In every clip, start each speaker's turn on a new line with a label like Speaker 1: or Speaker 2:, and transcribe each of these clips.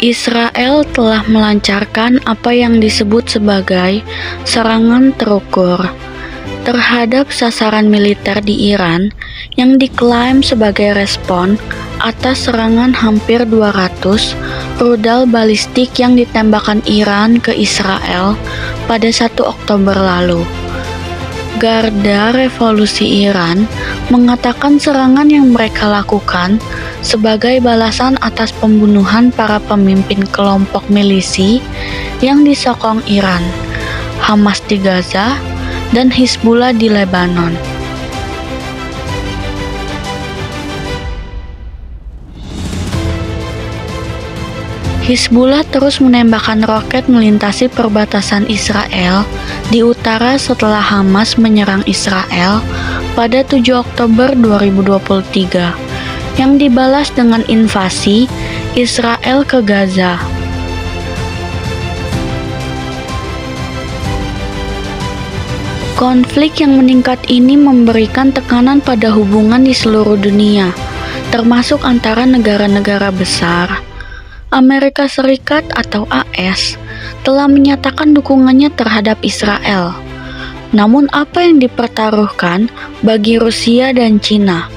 Speaker 1: Israel telah melancarkan apa yang disebut sebagai serangan terukur terhadap sasaran militer di Iran yang diklaim sebagai respon atas serangan hampir 200 rudal balistik yang ditembakkan Iran ke Israel pada 1 Oktober lalu. Garda Revolusi Iran mengatakan serangan yang mereka lakukan sebagai balasan atas pembunuhan para pemimpin kelompok milisi yang disokong Iran, Hamas di Gaza, dan Hizbullah di Lebanon. Hizbullah terus menembakkan roket melintasi perbatasan Israel di utara setelah Hamas menyerang Israel pada 7 Oktober 2023 yang dibalas dengan invasi Israel ke Gaza. Konflik yang meningkat ini memberikan tekanan pada hubungan di seluruh dunia, termasuk antara negara-negara besar. Amerika Serikat atau AS telah menyatakan dukungannya terhadap Israel. Namun apa yang dipertaruhkan bagi Rusia dan Cina,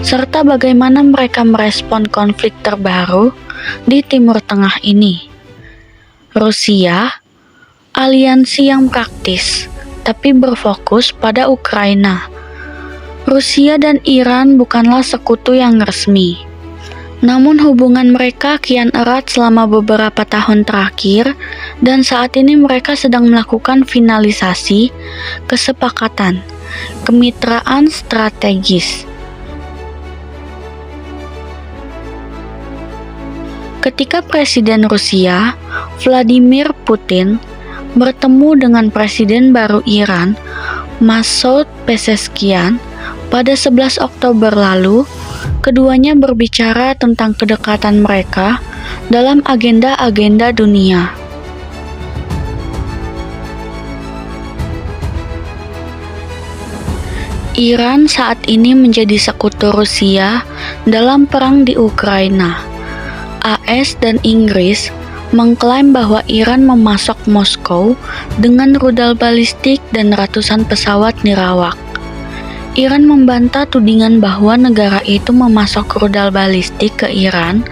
Speaker 1: serta bagaimana mereka merespon konflik terbaru di Timur Tengah ini? Rusia, aliansi yang praktis, tapi berfokus pada Ukraina. Rusia dan Iran bukanlah sekutu yang resmi. Namun hubungan mereka kian erat selama beberapa tahun terakhir dan saat ini mereka sedang melakukan finalisasi kesepakatan kemitraan strategis. Ketika Presiden Rusia, Vladimir Putin, bertemu dengan Presiden baru Iran, Masoud Pezeshkian, pada 11 Oktober lalu, keduanya berbicara tentang kedekatan mereka dalam agenda-agenda dunia. Iran saat ini menjadi sekutu Rusia dalam perang di Ukraina. AS dan Inggris mengklaim bahwa Iran memasok Moskow dengan rudal balistik dan ratusan pesawat nirawak. Iran membantah tudingan bahwa negara itu memasok rudal balistik ke Iran.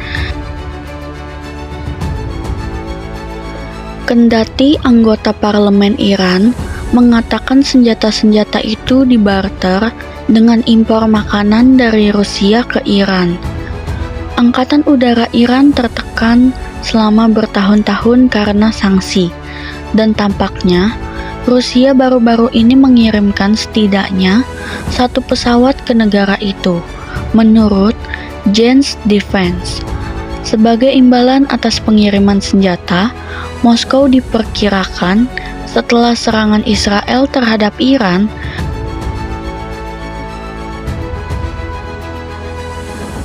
Speaker 1: Kendati anggota parlemen Iran mengatakan senjata-senjata itu dibarter dengan impor makanan dari Rusia ke Iran. Angkatan udara Iran tertekan selama bertahun-tahun karena sanksi, dan tampaknya Rusia baru-baru ini mengirimkan setidaknya 1 pesawat ke negara itu, menurut Gens Defense. Sebagai imbalan atas pengiriman senjata, Moskow diperkirakan setelah serangan Israel terhadap Iran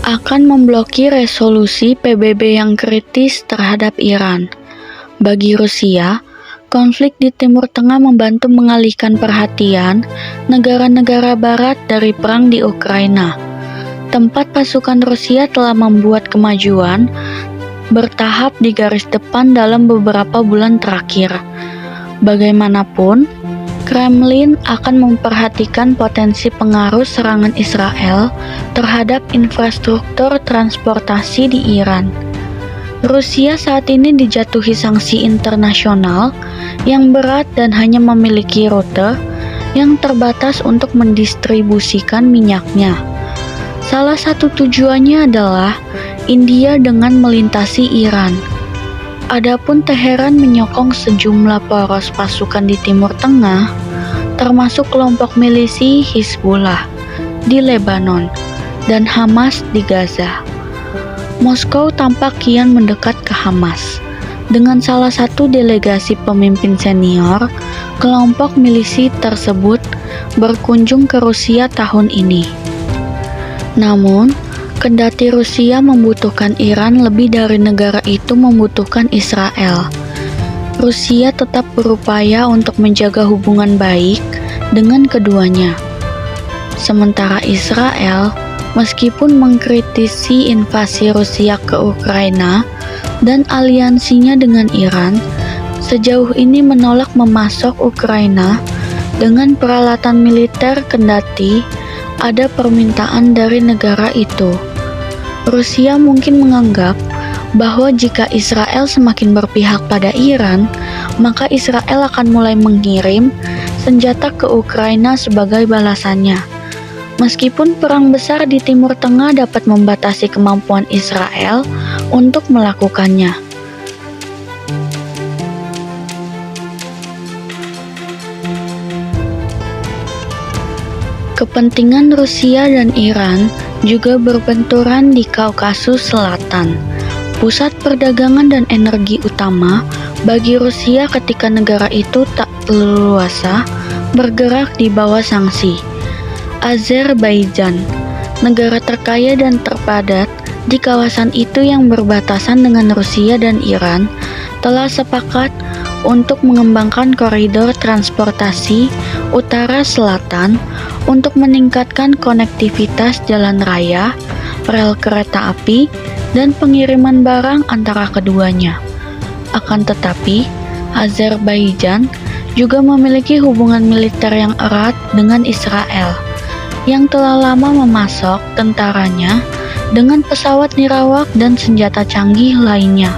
Speaker 1: akan memblokir resolusi PBB yang kritis terhadap Iran. Bagi Rusia, konflik di Timur Tengah membantu mengalihkan perhatian negara-negara barat dari perang di Ukraina. Tempat pasukan Rusia telah membuat kemajuan bertahap di garis depan dalam beberapa bulan terakhir. Bagaimanapun, Kremlin akan memperhatikan potensi pengaruh serangan Israel terhadap infrastruktur transportasi di Iran. Rusia saat ini dijatuhi sanksi internasional yang berat dan hanya memiliki rute yang terbatas untuk mendistribusikan minyaknya. Salah satu tujuannya adalah India dengan melintasi Iran. Adapun Teheran menyokong sejumlah poros pasukan di Timur Tengah, termasuk kelompok milisi Hizbullah di Lebanon dan Hamas di Gaza. Moskow tampak kian mendekat ke Hamas, dengan salah satu delegasi pemimpin senior kelompok milisi tersebut berkunjung ke Rusia tahun ini. Namun, kendati Rusia membutuhkan Iran lebih dari negara itu membutuhkan Israel, Rusia tetap berupaya untuk menjaga hubungan baik dengan keduanya. Sementara Israel, meskipun mengkritisi invasi Rusia ke Ukraina, dan aliansinya dengan Iran sejauh ini menolak memasok Ukraina dengan peralatan militer kendati ada permintaan dari negara itu. Rusia mungkin menganggap bahwa jika Israel semakin berpihak pada Iran, maka Israel akan mulai mengirim senjata ke Ukraina sebagai balasannya. Meskipun perang besar di Timur Tengah dapat membatasi kemampuan Israel untuk melakukannya. Kepentingan Rusia dan Iran juga berbenturan di Kaukasus Selatan, pusat perdagangan dan energi utama bagi Rusia ketika negara itu tak leluasa bergerak di bawah sanksi. Azerbaijan, negara terkaya dan terpadat di kawasan itu yang berbatasan dengan Rusia dan Iran, telah sepakat untuk mengembangkan koridor transportasi utara-selatan untuk meningkatkan konektivitas jalan raya, rel kereta api, dan pengiriman barang antara keduanya. Akan tetapi, Azerbaijan juga memiliki hubungan militer yang erat dengan Israel, yang telah lama memasok tentaranya dengan pesawat nirawak dan senjata canggih lainnya.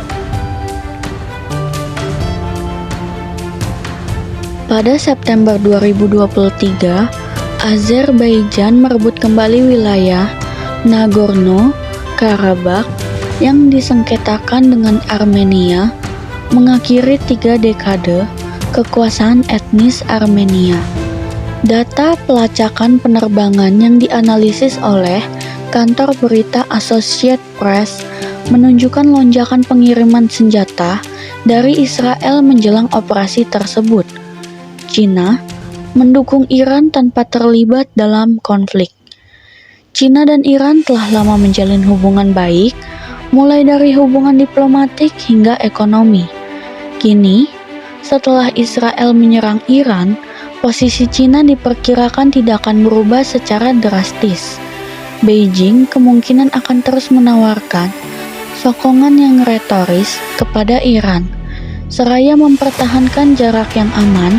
Speaker 1: Pada September 2023, Azerbaijan merebut kembali wilayah Nagorno-Karabakh yang disengketakan dengan Armenia, mengakhiri 3 dekade kekuasaan etnis Armenia. Data pelacakan penerbangan yang dianalisis oleh kantor berita Associated Press menunjukkan lonjakan pengiriman senjata dari Israel menjelang operasi tersebut. Cina mendukung Iran tanpa terlibat dalam konflik. Cina dan Iran telah lama menjalin hubungan baik, mulai dari hubungan diplomatik hingga ekonomi. Kini, setelah Israel menyerang Iran, posisi Cina diperkirakan tidak akan berubah secara drastis. Beijing kemungkinan akan terus menawarkan sokongan yang retoris kepada Iran, seraya mempertahankan jarak yang aman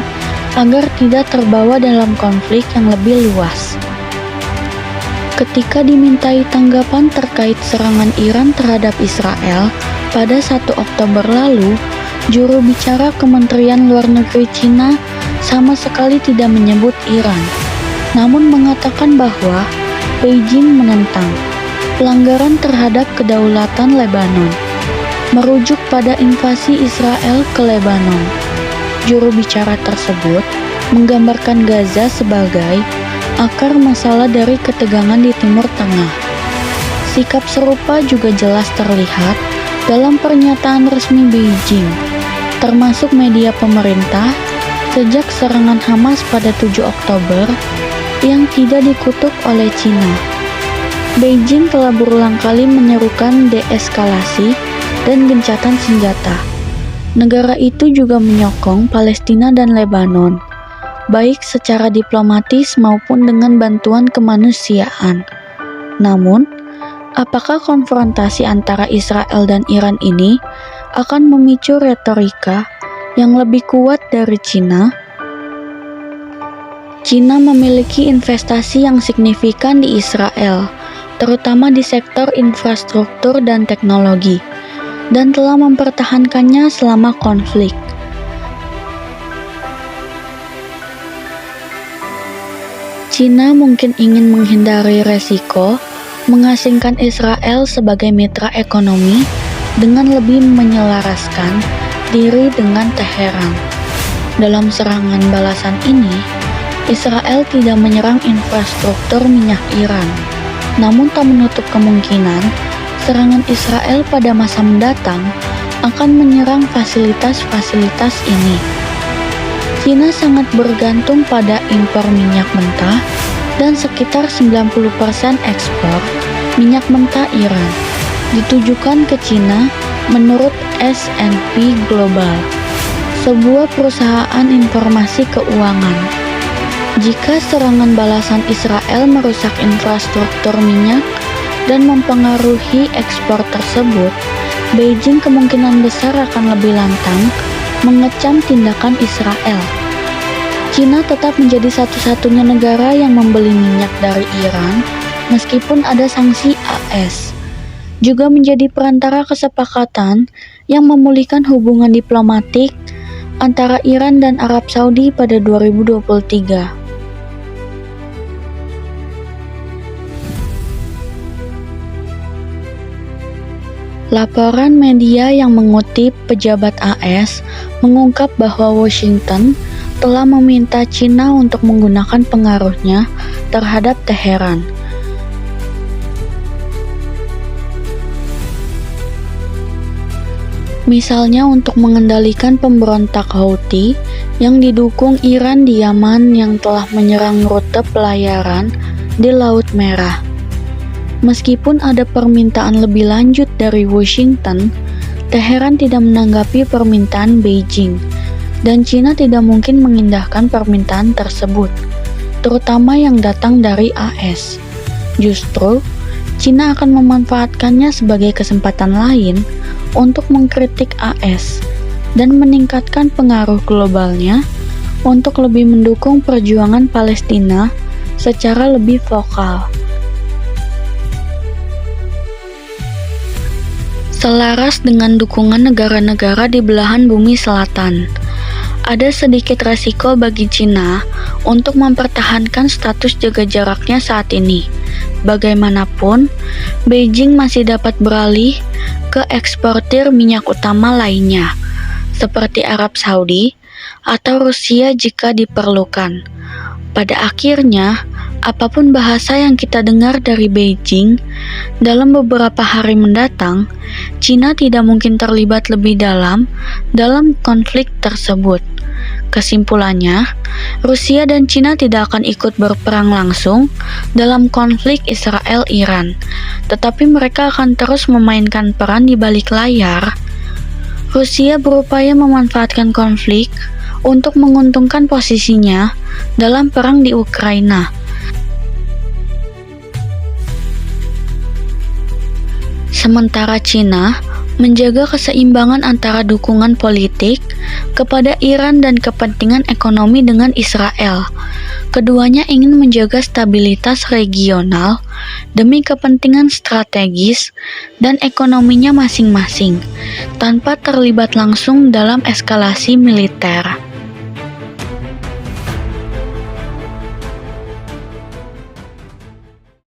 Speaker 1: agar tidak terbawa dalam konflik yang lebih luas. Ketika dimintai tanggapan terkait serangan Iran terhadap Israel pada 1 Oktober lalu, juru bicara Kementerian Luar Negeri Cina sama sekali tidak menyebut Iran, namun mengatakan bahwa Beijing menentang pelanggaran terhadap kedaulatan Lebanon, merujuk pada invasi Israel ke Lebanon. Juru bicara tersebut menggambarkan Gaza sebagai akar masalah dari ketegangan di Timur Tengah. Sikap serupa juga jelas terlihat dalam pernyataan resmi Beijing, termasuk media pemerintah, sejak serangan Hamas pada 7 Oktober yang tidak dikutuk oleh Cina. Beijing telah berulang kali menyerukan deeskalasi dan gencatan senjata. Negara itu juga menyokong Palestina dan Lebanon, baik secara diplomatis maupun dengan bantuan kemanusiaan. Namun, apakah konfrontasi antara Israel dan Iran ini akan memicu retorika yang lebih kuat dari Cina? Cina memiliki investasi yang signifikan di Israel, terutama di sektor infrastruktur dan teknologi, dan telah mempertahankannya selama konflik. Cina mungkin ingin menghindari resiko mengasingkan Israel sebagai mitra ekonomi dengan lebih menyelaraskan diri dengan Teheran. Dalam serangan balasan ini, Israel tidak menyerang infrastruktur minyak Iran, namun tak menutup kemungkinan serangan Israel pada masa mendatang akan menyerang fasilitas-fasilitas ini. Cina sangat bergantung pada impor minyak mentah dan sekitar 90% ekspor minyak mentah Iran ditujukan ke Cina menurut S&P Global, sebuah perusahaan informasi keuangan. Jika serangan balasan Israel merusak infrastruktur minyak dan mempengaruhi ekspor tersebut, Beijing kemungkinan besar akan lebih lantang mengecam tindakan Israel. China tetap menjadi satu-satunya negara yang membeli minyak dari Iran meskipun ada sanksi AS. Juga menjadi perantara kesepakatan yang memulihkan hubungan diplomatik antara Iran dan Arab Saudi pada 2023. Laporan media yang mengutip pejabat AS mengungkap bahwa Washington telah meminta China untuk menggunakan pengaruhnya terhadap Teheran. Misalnya untuk mengendalikan pemberontak Houthi yang didukung Iran di Yaman yang telah menyerang rute pelayaran di Laut Merah. Meskipun ada permintaan lebih lanjut dari Washington, Teheran tidak menanggapi permintaan Beijing, dan China tidak mungkin mengindahkan permintaan tersebut, terutama yang datang dari AS. Justru, China akan memanfaatkannya sebagai kesempatan lain untuk mengkritik AS dan meningkatkan pengaruh globalnya untuk lebih mendukung perjuangan Palestina secara lebih vokal. Selaras dengan dukungan negara-negara di belahan bumi selatan, ada sedikit resiko bagi China untuk mempertahankan status jaga jaraknya saat ini. Bagaimanapun, Beijing masih dapat beralih ke eksportir minyak utama lainnya, seperti Arab Saudi atau Rusia jika diperlukan. Pada akhirnya, apapun bahasa yang kita dengar dari Beijing, dalam beberapa hari mendatang, China tidak mungkin terlibat lebih dalam konflik tersebut. Kesimpulannya, Rusia dan China tidak akan ikut berperang langsung dalam konflik Israel-Iran, tetapi mereka akan terus memainkan peran di balik layar. Rusia berupaya memanfaatkan konflik untuk menguntungkan posisinya dalam perang di Ukraina. Sementara China menjaga keseimbangan antara dukungan politik kepada Iran dan kepentingan ekonomi dengan Israel. Keduanya ingin menjaga stabilitas regional demi kepentingan strategis dan ekonominya masing-masing, tanpa terlibat langsung dalam eskalasi militer.